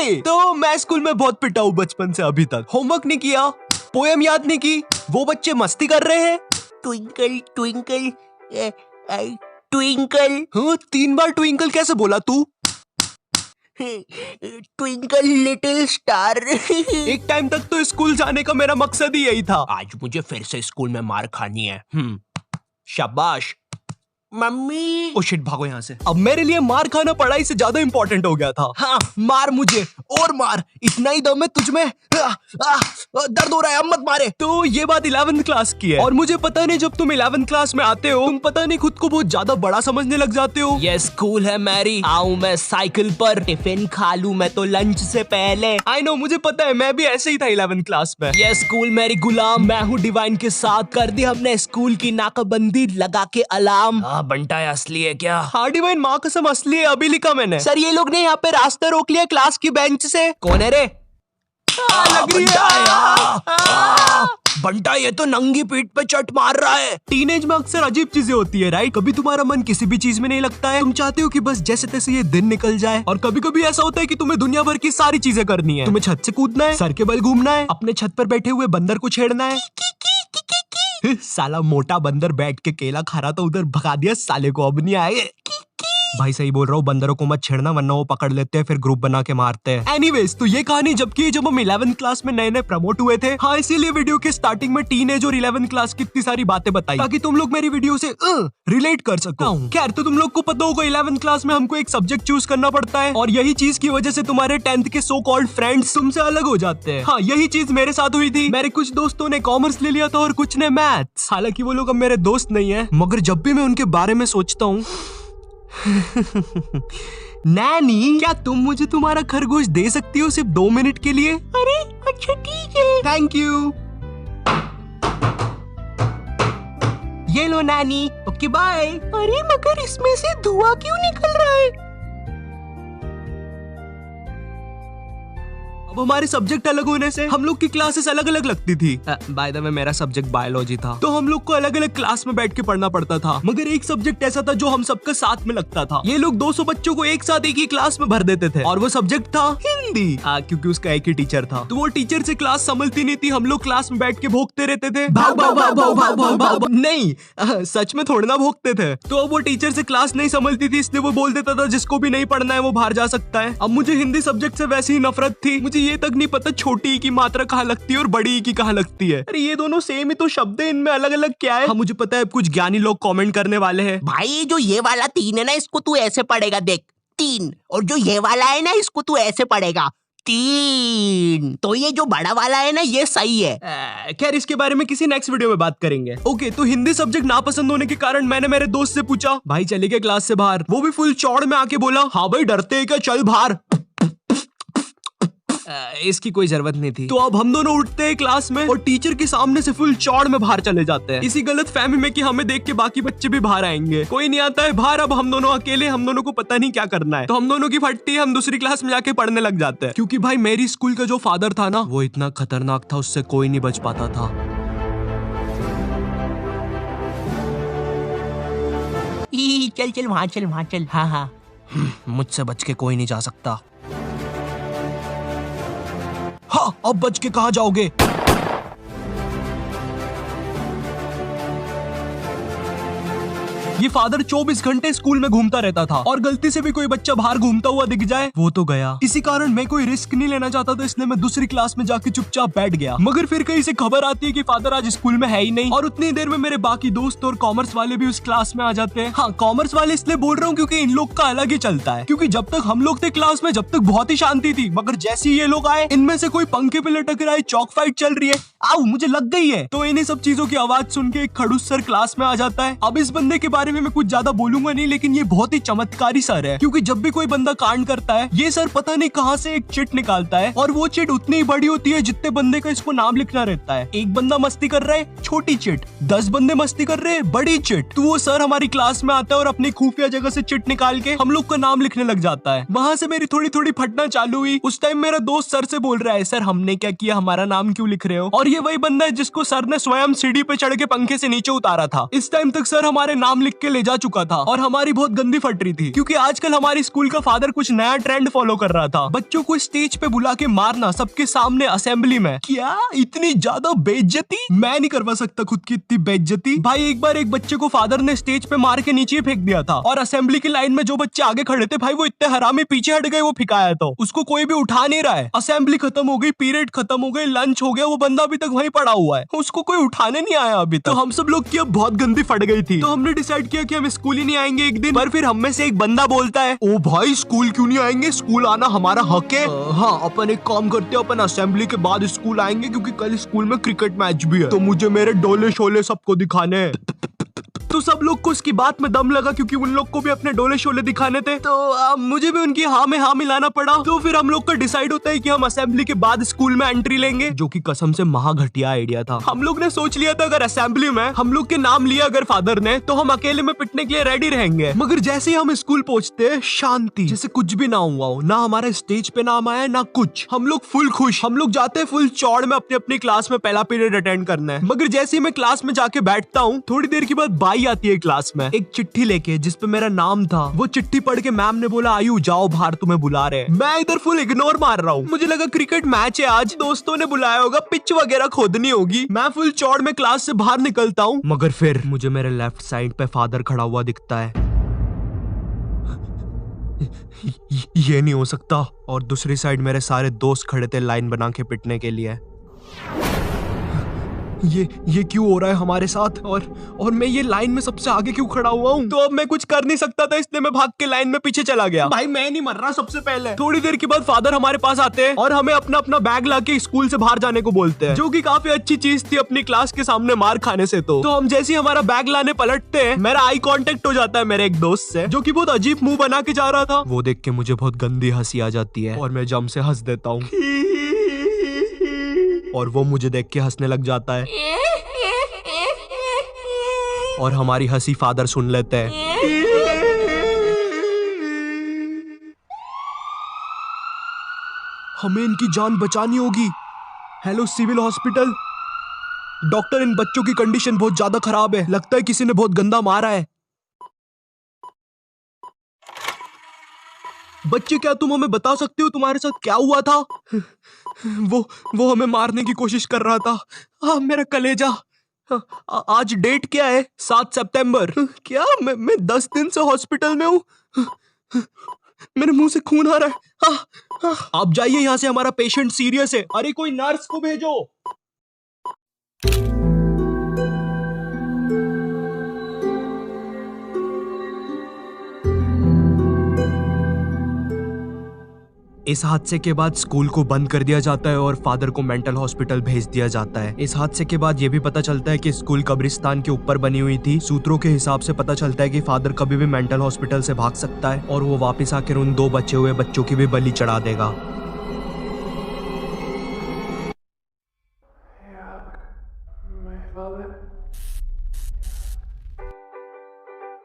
Mummy, तो मैं school में बहुत पिटा हूँ बचपन से अभी तक। होमवर्क नहीं किया, पोएम याद नहीं की, वो बच्चे मस्ती कर रहे हैं। Twinkle twinkle twinkle. हाँ, 3 बार ट्विंकल कैसे बोला तू? Twinkle little star. एक टाइम तक तो स्कूल जाने का मेरा मकसद ही यही था। आज मुझे फिर से स्कूल में मार खानी है। शाबाश। मम्मी। ओ शिट, भागो यहाँ से। अब मेरे लिए मार खाना पढ़ाई से ज्यादा इंपॉर्टेंट हो गया था। हाँ, मार मुझे और मार, इतना ही दम है तुझमें। दर्द हो रहा है, अब मत मारे। तो ये बात 11th क्लास की है, और मुझे पता नहीं जब तुम 11th क्लास में आते हो, तुम पता नहीं खुद को बहुत ज्यादा बड़ा समझने लग जाते हो। ये स्कूल है मैरी, आऊं मैं साइकिल पर, टिफिन खा लूं मैं तो लंच से पहले। आई नो, मुझे पता है, मैं भी ऐसे ही था 11th क्लास में। ये स्कूल मेरी गुलाम, मैं हूँ डिवाइन के साथ, कर दी हमने स्कूल की नाकाबंदी लगा के अलार्म। बंटा है, असली है क्या? हाँ डिवाइन, माँ कसम असली है, अभी लिखा मैंने। सर ये लोग ने यहाँ पे रास्ता रोक लिया क्लास की बेंच से। कौन है रे? लग रही है। बंटा ये तो नंगी पीठ पे चट मार रहा है। टीनेज में अक्सर अजीब चीजें होती है, राइट? कभी तुम्हारा मन किसी भी चीज में नहीं लगता है, तुम चाहते हो कि बस जैसे तैसे ये दिन निकल जाए, और कभी कभी ऐसा होता है कि तुम्हें दुनिया भर की सारी चीजें करनी है। तुम्हें छत से कूदना है, सर के बल घूमना है, अपने छत पर बैठे हुए बंदर को छेड़ना है। साला मोटा बंदर बैठ के केला खा रहा था, उधर भगा दिया साले को, अब नहीं आए। भाई सही बोल रहा हूँ, बंदरों को मत छेड़ना वरना वो पकड़ लेते हैं, फिर ग्रुप बना के मारते हैं। एनीवेज, तो ये कहानी जब हम 11th क्लास में नए नए प्रमोट हुए थे। हाँ, इसीलिए वीडियो के स्टार्टिंग में टीनेज और 11th क्लास की इतनी सारी बातें बताई ताकि तुम लोग मेरी वीडियो से रिलेट कर सको। खैर, तो तुम लोग को पता होगा 11th क्लास में हमको एक सब्जेक्ट चूज करना पड़ता है, और यही चीज की वजह से तुम्हारे 10th के सो कॉल्ड फ्रेंड्स तुमसे अलग हो जाते हैं। हाँ, यही चीज मेरे साथ हुई थी। मेरे कुछ दोस्तों ने कॉमर्स ले लिया था और कुछ ने मैथ्स। हालांकि वो लोग अब मेरे दोस्त नहीं है, मगर जब भी मैं उनके बारे में सोचता हूँ नैनी, क्या तुम मुझे तुम्हारा खरगोश दे सकती हो सिर्फ 2 मिनट के लिए? अरे अच्छा ठीक है। Thank you. ये लो नानी। Okay bye. अरे मगर इसमें से धुआं क्यों निकल रहा है? अब हमारे सब्जेक्ट अलग होने से हम लोग की क्लासेस अलग अलग लगती थी। बाय द वे, मेरा सब्जेक्ट बायोलॉजी था, तो हम लोग को अलग अलग क्लास में बैठ के पढ़ना पड़ता था। मगर एक सब्जेक्ट ऐसा था जो हम सबका साथ में लगता था। ये लोग 200 बच्चों को एक साथ एक ही क्लास में भर देते थे, और वो सब्जेक्ट था हिंदी। क्योंकि उसका एक ही टीचर था, तो वो टीचर से क्लास संभलती नहीं थी। हम लोग क्लास में बैठ के भोंकते रहते थे, भाग भाग भाग भाग भाग भाग भाग। नहीं, सच में थोड़ा ना भोंकते थे। तो अब वो टीचर से क्लास नहीं संभलती थी, इसलिए वो बोल देता था जिसको भी नहीं पढ़ना है वो बाहर जा सकता है। अब मुझे हिंदी सब्जेक्ट से वैसे ही नफरत थी, मुझे ये तक नहीं पता छोटी ई की मात्रा कहाँ लगती है और बड़ी ई की कहाँ लगती है। अरे ये दोनों सेम ही तो शब्द है, इनमें अलग अलग क्या है? हाँ मुझे पता है, कुछ ज्ञानी लोग कमेंट करने वाले हैं। भाई जो ये वाला 3 है ना, इसको तू ऐसे पढ़ेगा, देख 3, और जो ये वाला है ना, इसको तू ऐसे पढ़ेगा 3। तो ये जो बड़ा वाला है ना, ये सही है। खैर, इसके बारे में किसी नेक्स्ट वीडियो में बात करेंगे। ओके, तो हिंदी सब्जेक्ट नापसंद होने के कारण मैंने मेरे दोस्त से पूछा, भाई चले गए क्लास से बाहर? वो भी फुल चौड़ में आके बोला, हाँ भाई डरते हैं क्या, चल बाहर। इसकी कोई जरूरत नहीं थी। तो अब हम दोनों उठते हैं क्लास में और टीचर के सामने से फुल चौड़ में बाहर चले जाते हैं, इसी गलत फहमी में कि हमें देख के बाकी बच्चे भी बाहर आएंगे। कोई नहीं आता है बाहर, अब हम दोनों अकेले, हम दोनों को पता नहीं क्या करना है। तो हम दोनों की फटती है, हम दूसरी क्लास में जाके पढ़ने लग जाते हैं। क्योंकि भाई मेरी स्कूल का जो फादर था ना, वो इतना खतरनाक था, उससे कोई नहीं बच पाता था। चल चल वहाँ चल, वहाँ चल। हाँ हाँ, मुझसे बच के कोई नहीं जा सकता। हाँ, अब बच के कहाँ जाओगे? ये फादर 24 घंटे स्कूल में घूमता रहता था, और गलती से भी कोई बच्चा बाहर घूमता हुआ दिख जाए वो तो गया। इसी कारण मैं कोई रिस्क नहीं लेना चाहता था, इसलिए मैं दूसरी क्लास में जाके चुपचाप बैठ गया। मगर फिर कहीं से खबर आती है कि फादर आज स्कूल में है ही नहीं, और उतनी देर में मेरे बाकी दोस्त और कॉमर्स वाले भी उस क्लास में आ जाते हैं। हाँ, कॉमर्स वाले इसलिए बोल रहा हूँ क्योंकि इन लोग का अलग ही चलता है। क्योंकि जब तक हम लोग थे क्लास में, जब तक बहुत ही शांति थी, मगर जैसे ही ये लोग आए, इनमें से कोई पंखे पे लटक रहा है, चौक फाइट चल रही है, आओ मुझे लग गई है। तो इन्हीं सब चीजों की आवाज सुन के एक खड़ूस सर क्लास में आ जाता है। अब इस बंदे के बारे में मैं कुछ ज्यादा बोलूंगा नहीं, लेकिन ये बहुत ही चमत्कारी सर है। क्योंकि जब भी कोई बंदा कांड करता है, ये सर पता नहीं कहां से एक चिट निकालता है, और वो चिट उतनी ही बड़ी होती है जितने बंदे का इसको नाम लिखना रहता है। एक बंदा मस्ती कर रहा है, छोटी चिट, 10 बंदे मस्ती कर रहे हैं, बड़ी चिट। तो वो सर हमारी क्लास में आता है और अपनी खुफिया जगह से चिट निकाल के हम लोग का नाम लिखने लग जाता है। वहां से मेरी थोड़ी थोड़ी फटना चालू हुई। उस टाइम मेरा दोस्त सर से बोल रहा है, सर हमने क्या किया, हमारा नाम क्यों लिख रहे हो? और ये वही बंदा है जिसको सर ने स्वयं सीढ़ी पे चढ़ के पंखे से नीचे उतारा था। इस टाइम तक सर हमारे नाम लिख के ले जा चुका था और हमारी बहुत गंदी फट रही थी, क्योंकि आजकल हमारी स्कूल का फादर कुछ नया ट्रेंड फॉलो कर रहा था, बच्चों को स्टेज पे बुला के मारना सबके सामने असेंबली में। क्या इतनी ज्यादा बेइज्जती? मैं नहीं करवा सकता खुद की इतनी बेइज्जती। भाई एक बार एक बच्चे को फादर ने स्टेज पे मार के नीचे फेंक दिया था और असेंबली की लाइन में जो बच्चे आगे खड़े थे भाई वो इतने हरामी पीछे हट गए, वो फिकाया तो उसको कोई भी उठा नहीं रहा है। असेंबली खत्म हो गई, पीरियड खत्म हो गई, लंच हो गया, वो बंदा अभी तक वहीं पड़ा हुआ है, उसको कोई उठाने नहीं आया अभी तक। तो हम सब लोग की अब बहुत गंदी फट गई थी, तो हमने डिसाइड किया कि हम स्कूल ही नहीं आएंगे एक दिन। पर फिर हम में से एक बंदा बोलता है, ओ भाई स्कूल क्यों नहीं आएंगे, स्कूल आना हमारा हक है। हाँ अपन एक काम करते हैं, अपन असेंबली के बाद स्कूल आएंगे क्योंकि कल स्कूल में क्रिकेट मैच भी है, तो मुझे मेरे डोले शोले सबको दिखाने हैं। तो सब लोग को उसकी बात में दम लगा क्योंकि उन लोग को भी अपने डोले शोले दिखाने थे, तो मुझे भी उनकी हाँ में हाँ मिलाना पड़ा। तो फिर हम लोग का डिसाइड होता है कि हम असेंबली के बाद स्कूल में एंट्री लेंगे, जो कि कसम से महा घटिया आइडिया था। हम लोग ने सोच लिया था अगर असेंबली में हम लोग के नाम लिया अगर फादर ने, तो हम अकेले में पिटने के लिए रेडी रहेंगे। मगर जैसे ही हम स्कूल पहुंचते शांति, जैसे कुछ भी ना हुआ हो, ना हमारे स्टेज पे नाम आया ना कुछ। हम लोग फुल खुश, हम लोग जाते हैं फुल चौड़ में अपनी अपनी क्लास में पहला पीरियड अटेंड करना है। मगर जैसे ही मैं क्लास में जाके बैठता हूँ, थोड़ी देर के बाद बाई आती है क्लास में एक चिट्ठी लेके जिसपे मेरा नाम था। वो चिट्ठी पढ़ के मैम ने बोला आयु जाओ बाहर, तुम्हें बुला रहे हैं। मैं इधर फुल इग्नोर मार रहा हूँ, मुझे लगा क्रिकेट मैच है आज, दोस्तों ने बुलाया होगा, पिच वगैरह खोदनी होगी। मैं फुल चौड़ में क्लास से बाहर निकलता हूँ, मगर फिर मुझे मेरे लेफ्ट साइड पे फादर खड़ा हुआ दिखता है। ये नहीं हो सकता। और दूसरी साइड मेरे सारे दोस्त खड़े थे लाइन बना के पिटने के लिए। ये क्यों हो रहा है हमारे साथ, और मैं ये लाइन में सबसे आगे क्यों खड़ा हुआ हूँ? तो अब मैं कुछ कर नहीं सकता था, इसलिए मैं भाग के लाइन में पीछे चला गया। भाई मैं नहीं मर रहा सबसे पहले। थोड़ी देर के बाद फादर हमारे पास आते हैं और हमें अपना अपना बैग लाके स्कूल से बाहर जाने को बोलते हैं, जो कि काफी अच्छी चीज थी अपनी क्लास के सामने मार खाने से। तो हम जैसे ही हमारा बैग लाने पलटते हैं, मेरा आई कांटेक्ट हो जाता है मेरे एक दोस्त से, जो कि बहुत अजीब मुंह बना के जा रहा था। वो देख के मुझे बहुत गंदी हंसी आ जाती है और मैं जम से हंस देता हूँ और वो मुझे देख के हंसने लग जाता है और हमारी हंसी फादर सुन लेते हैं। हमें इनकी जान बचानी होगी। हेलो सिविल हॉस्पिटल, डॉक्टर इन बच्चों की कंडीशन बहुत ज्यादा खराब है, लगता है किसी ने बहुत गंदा मारा है। बच्चे क्या तुम हमें बता सकते हो तुम्हारे साथ क्या हुआ था? वो हमें मारने की कोशिश कर रहा था। मेरा कलेजा। आज डेट क्या है? 7 सितंबर। क्या मैं 10 दिन से हॉस्पिटल में हूँ। मेरे मुंह से खून आ रहा है। आप जाइए यहाँ से, हमारा पेशेंट सीरियस है। अरे कोई नर्स को भेजो। इस हादसे के बाद स्कूल को बंद कर दिया जाता है और फादर को मेंटल हॉस्पिटल भेज दिया जाता है। इस हादसे के बाद ये भी पता चलता है कि स्कूल कब्रिस्तान के ऊपर बनी हुई थी। सूत्रों के हिसाब से पता चलता है कि फादर कभी भी मेंटल हॉस्पिटल से भाग सकता है और वो वापस आकर उन 2 बचे हुए बच्चों की भी बलि चढ़ा देगा।